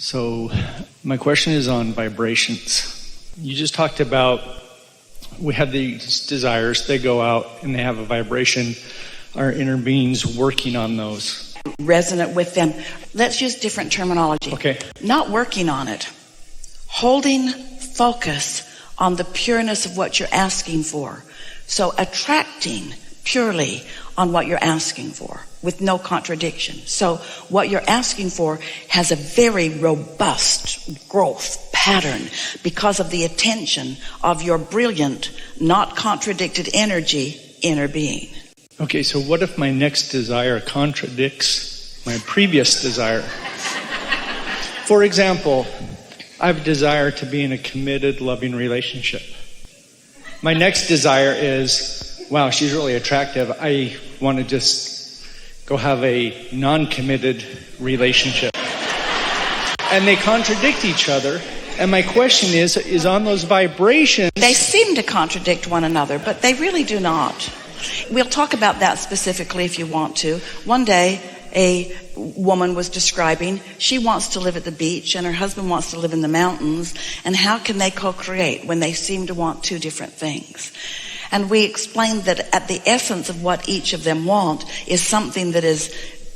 So my question is on vibrations. You just talked about we have these desires, they go out and they have a vibration. Our inner being's working on those. Resonant with them. Let's use different terminology. Okay. Not working on it. Holding focus on the pureness of what you're asking for. So attracting purely on what you're asking for with no contradiction. So what you're asking for has a very robust growth pattern because of the attention of your brilliant, not contradicted energy, inner being. Okay, so what if my next desire contradicts my previous desire? For example, I have a desire to be in a committed, loving relationship. My next desire is, wow, she's really attractive. I want to just go have a non-committed relationship. And they contradict each other. And my question is on those vibrations... They seem to contradict one another, but they really do not. We'll talk about that specifically if you want to. One day, a woman was describing, she wants to live at the beach and her husband wants to live in the mountains, and how can they co-create when they seem to want two different things? And we explained that at the essence of what each of them want is something that is,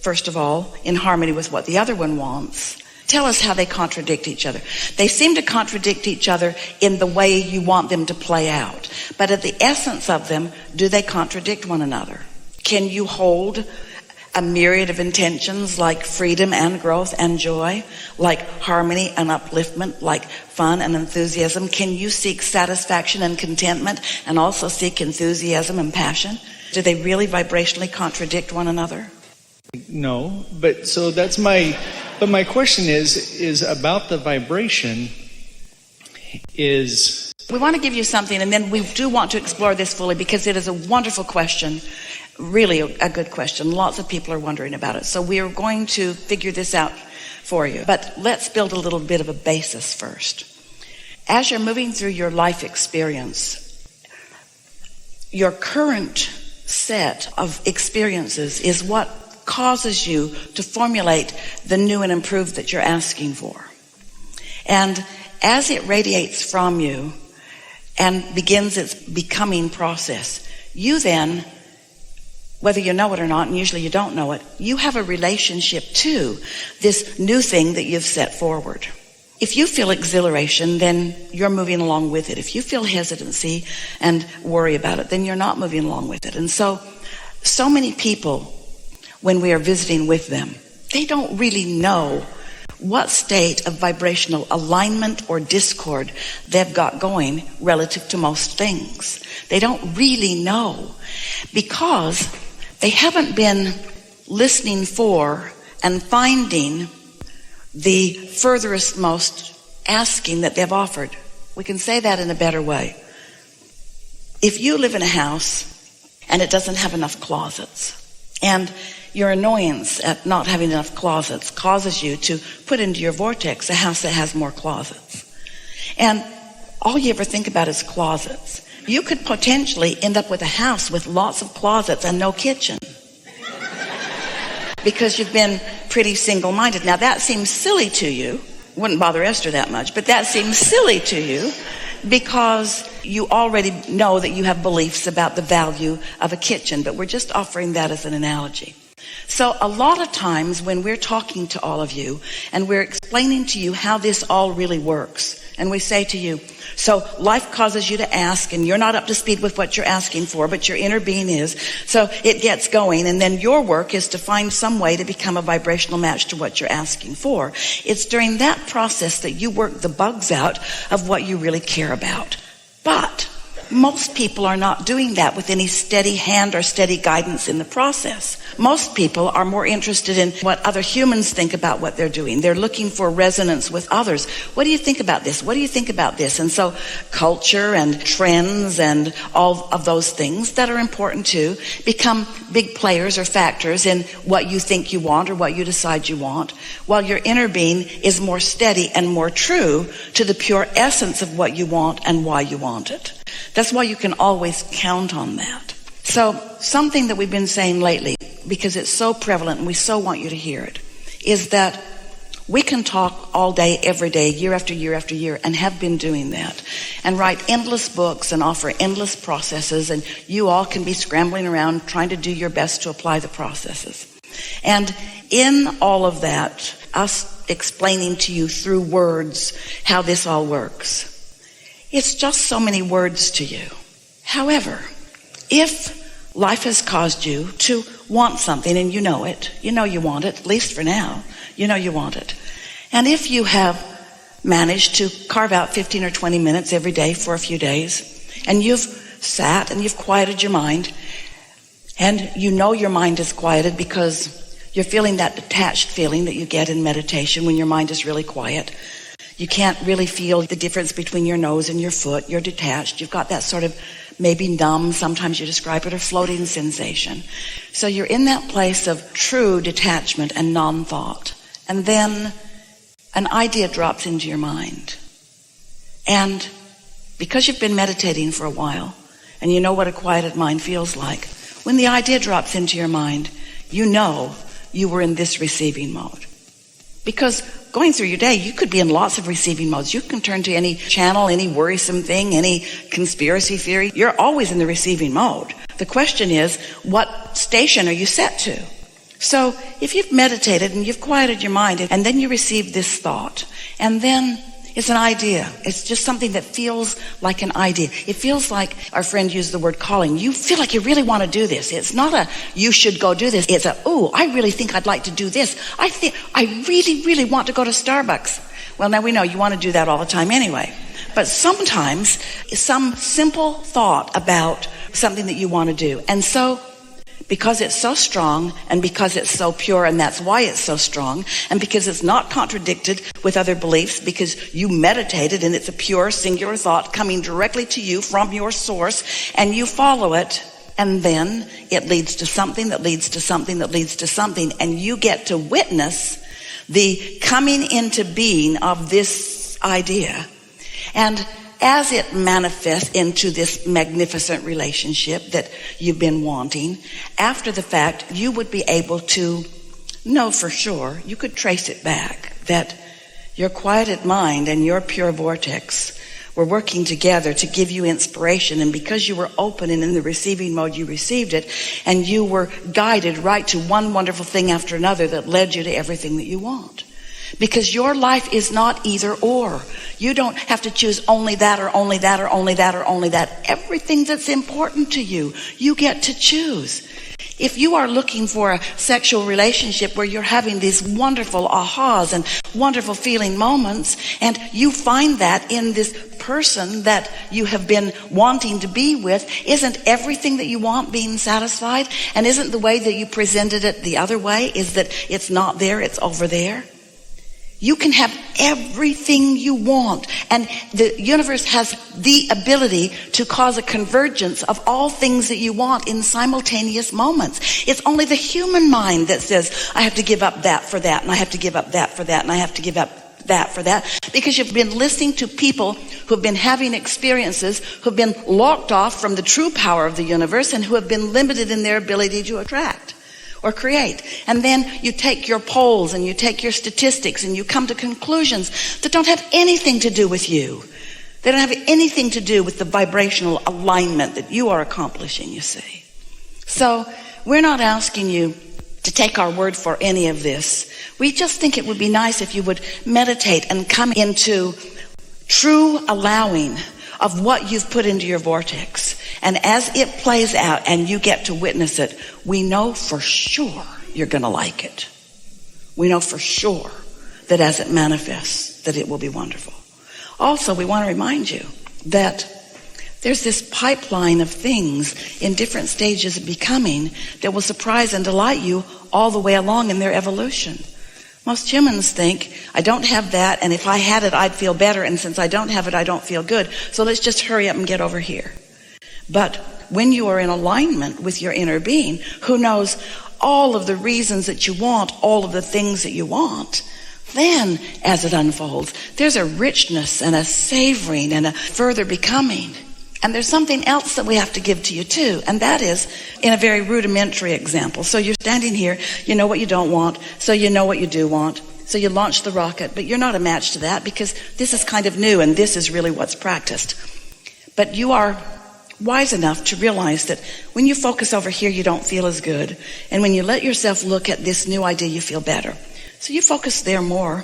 first of all, in harmony with what the other one wants. Tell us how they contradict each other. They seem to contradict each other in the way you want them to play out. But at the essence of them, do they contradict one another? Can you hold a myriad of intentions like freedom and growth and joy, like harmony and upliftment, like fun and enthusiasm? Can you seek satisfaction and contentment and also seek enthusiasm and passion? Do they really vibrationally contradict one another? No, but so that's my question is about the vibration is... We want to give you something, and then we do want to explore this fully because it is a wonderful question, really a good question. Lots of people are wondering about it. So we are going to figure this out for you. But let's build a little bit of a basis first. As you're moving through your life experience, your current set of experiences is what causes you to formulate the new and improved that you're asking for. And as it radiates from you and begins its becoming process, you then, whether you know it or not, and usually you don't know it, you have a relationship to this new thing that you've set forward. If you feel exhilaration, then you're moving along with it. If you feel hesitancy and worry about it, then you're not moving along with it. And so many people, when we are visiting with them, they don't really know what state of vibrational alignment or discord they've got going relative to most things. They don't really know because they haven't been listening for and finding the furthest most asking that they've offered. We can say that in a better way. If you live in a house and it doesn't have enough closets, and your annoyance at not having enough closets causes you to put into your vortex a house that has more closets. And all you ever think about is closets. You could potentially end up with a house with lots of closets and no kitchen. Because you've been pretty single-minded. Now that seems silly to you. Wouldn't bother Esther that much, but that seems silly to you because you already know that you have beliefs about the value of a kitchen, but we're just offering that as an analogy. So a lot of times when we're talking to all of you and we're explaining to you how this all really works, and we say to you, so life causes you to ask and you're not up to speed with what you're asking for, but your inner being is, so it gets going, and then your work is to find some way to become a vibrational match to what you're asking for. It's during that process that you work the bugs out of what you really care about. But most people are not doing that with any steady hand or steady guidance in the process. Most people are more interested in what other humans think about what they're doing. They're looking for resonance with others. What do you think about this? What do you think about this? And so culture and trends and all of those things that are important too become big players or factors in what you think you want or what you decide you want, while your inner being is more steady and more true to the pure essence of what you want and why you want it. That's why you can always count on that. So something that we've been saying lately, because it's so prevalent and we so want you to hear it, is that We can talk all day, every day, year after year after year, and have been doing that, and write endless books and offer endless processes, and you all can be scrambling around trying to do your best to apply the processes. And in all of that, us explaining to you through words how this all works, it's just so many words to you. However, if life has caused you to want something, and you know it, you know you want it, at least for now, you know you want it. And if you have managed to carve out 15 or 20 minutes every day for a few days, and you've sat and you've quieted your mind, and you know your mind is quieted because you're feeling that detached feeling that you get in meditation when your mind is really quiet. You can't really feel the difference between your nose and your foot. You're detached. You've got that sort of maybe numb, sometimes you describe it, or floating sensation. So you're in that place of true detachment and non-thought. And then an idea drops into your mind. And because you've been meditating for a while, and you know what a quieted mind feels like, when the idea drops into your mind, you know you were in this receiving mode. Because going through your day, you could be in lots of receiving modes. You can turn to any channel, any worrisome thing, any conspiracy theory. You're always in the receiving mode. The question is, what station are you set to? So if you've meditated and you've quieted your mind, and then you receive this thought, and then it's an idea. It's just something that feels like an idea. It feels like, our friend used the word calling. You feel like you really want to do this. It's not a, you should go do this. It's a, oh, I really think I'd like to do this. I think I really, really want to go to Starbucks. Well, now we know you want to do that all the time anyway. But sometimes some simple thought about something that you want to do. And so, because it's so strong, and because it's so pure, and that's why it's so strong, and because it's not contradicted with other beliefs, because you meditated and it's a pure, singular thought coming directly to you from your source, and you follow it, and then it leads to something that leads to something that leads to something, and you get to witness the coming into being of this idea. And as it manifests into this magnificent relationship that you've been wanting, after the fact, you would be able to know for sure, you could trace it back, that your quieted mind and your pure vortex were working together to give you inspiration. And because you were open and in the receiving mode, you received it, and you were guided right to one wonderful thing after another that led you to everything that you want. Because your life is not either or. You don't have to choose only that or only that or only that or only that. Everything that's important to you, you get to choose. If you are looking for a sexual relationship where you're having these wonderful ahas and wonderful feeling moments, and you find that in this person that you have been wanting to be with, isn't everything that you want being satisfied? And isn't the way that you presented it the other way, is that it's not there, it's over there? You can have everything you want, and the universe has the ability to cause a convergence of all things that you want in simultaneous moments. It's only the human mind that says, I have to give up that for that, and I have to give up that for that, and I have to give up that for that, because you've been listening to people who've been having experiences, who've been locked off from the true power of the universe, and who have been limited in their ability to attract or create. And then you take your polls and you take your statistics and you come to conclusions that don't have anything to do with you. They don't have anything to do with the vibrational alignment that you are accomplishing, you see. So we're not asking you to take our word for any of this. We just think it would be nice if you would meditate and come into true allowing of what you've put into your vortex. And as it plays out and you get to witness it, we know for sure you're going to like it. We know for sure that as it manifests, that it will be wonderful. Also, we want to remind you that there's this pipeline of things in different stages of becoming that will surprise and delight you all the way along in their evolution. Most humans think, I don't have that, and if I had it, I'd feel better, and since I don't have it, I don't feel good, so let's just hurry up and get over here. But when you are in alignment with your inner being, who knows all of the reasons that you want, all of the things that you want, then as it unfolds, there's a richness and a savoring and a further becoming. And there's something else that we have to give to you too, and that is in a very rudimentary example. So you're standing here, you know what you don't want, so you know what you do want. So you launch the rocket, but you're not a match to that because this is kind of new and this is really what's practiced. But you are wise enough to realize that when you focus over here, you don't feel as good. And when you let yourself look at this new idea, you feel better. So you focus there more,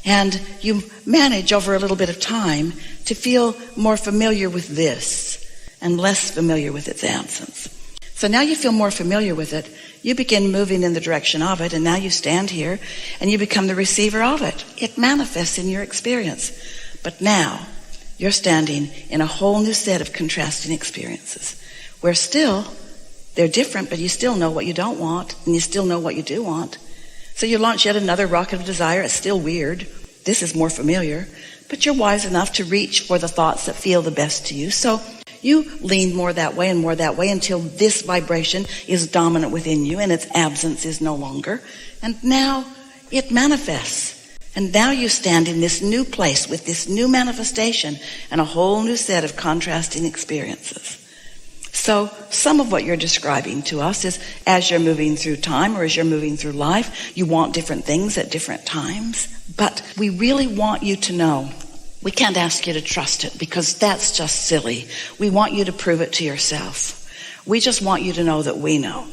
and you manage over a little bit of time to feel more familiar with this and less familiar with its absence. So now you feel more familiar with it. You begin moving in the direction of it, and now you stand here and you become the receiver of it. It manifests in your experience. But now you're standing in a whole new set of contrasting experiences where still they're different, but you still know what you don't want and you still know what you do want. So you launch yet another rocket of desire. It's still weird. This is more familiar, but you're wise enough to reach for the thoughts that feel the best to you. So you lean more that way and more that way until this vibration is dominant within you and its absence is no longer. And now it manifests. And now you stand in this new place with this new manifestation and a whole new set of contrasting experiences. So some of what you're describing to us is as you're moving through time or as you're moving through life, you want different things at different times. But we really want you to know. We can't ask you to trust it because that's just silly. We want you to prove it to yourself. We just want you to know that we know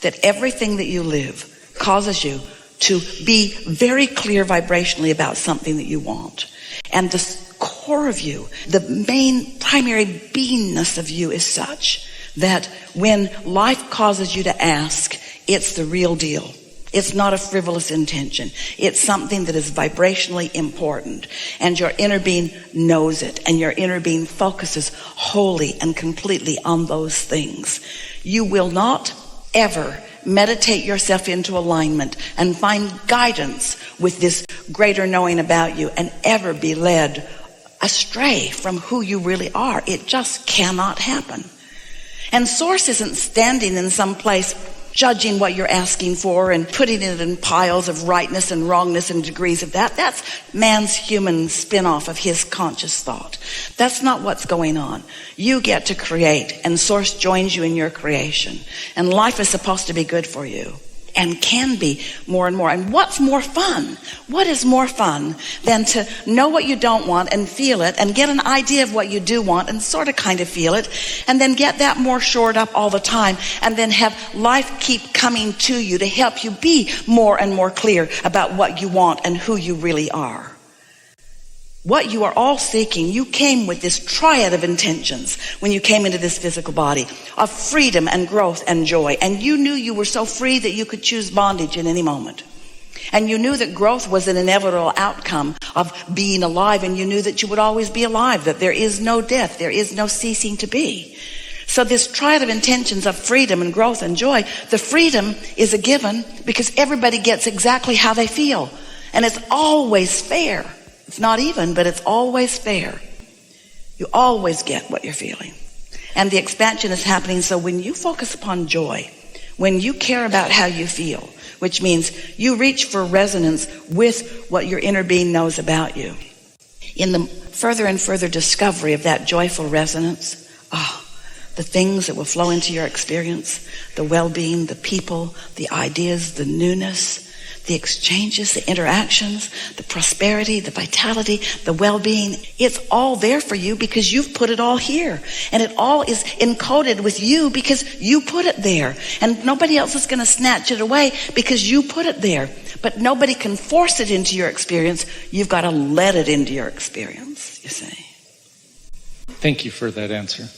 that everything that you live causes you to be very clear vibrationally about something that you want. And the core of you, the main primary beingness of you is such that when life causes you to ask, it's the real deal. It's not a frivolous intention. It's something that is vibrationally important. And your inner being knows it. And your inner being focuses wholly and completely on those things. You will not ever meditate yourself into alignment and find guidance with this greater knowing about you and ever be led astray from who you really are. It just cannot happen. And Source isn't standing in some place judging what you're asking for and putting it in piles of rightness and wrongness and degrees of that. That's man's human spin-off of his conscious thought. That's not what's going on. You get to create, and Source joins you in your creation. And life is supposed to be good for you. And can be more and more. And what's more fun? What is more fun than to know what you don't want and feel it and get an idea of what you do want and sort of kind of feel it and then get that more shored up all the time and then have life keep coming to you to help you be more and more clear about what you want and who you really are. What you are all seeking, you came with this triad of intentions when you came into this physical body of freedom and growth and joy. And you knew you were so free that you could choose bondage in any moment. And you knew that growth was an inevitable outcome of being alive. And you knew that you would always be alive, that there is no death, there is no ceasing to be. So this triad of intentions of freedom and growth and joy, the freedom is a given because everybody gets exactly how they feel. And it's always fair. It's not even, but it's always fair. You always get what you're feeling. And the expansion is happening. So when you focus upon joy, when you care about how you feel, which means you reach for resonance with what your inner being knows about you, in the further and further discovery of that joyful resonance, the things that will flow into your experience, the well-being, the people, the ideas, the newness, the exchanges, the interactions, the prosperity, the vitality, the well-being, it's all there for you because you've put it all here. And it all is encoded with you because you put it there. And nobody else is going to snatch it away because you put it there. But nobody can force it into your experience. You've got to let it into your experience, you see. Thank you for that answer.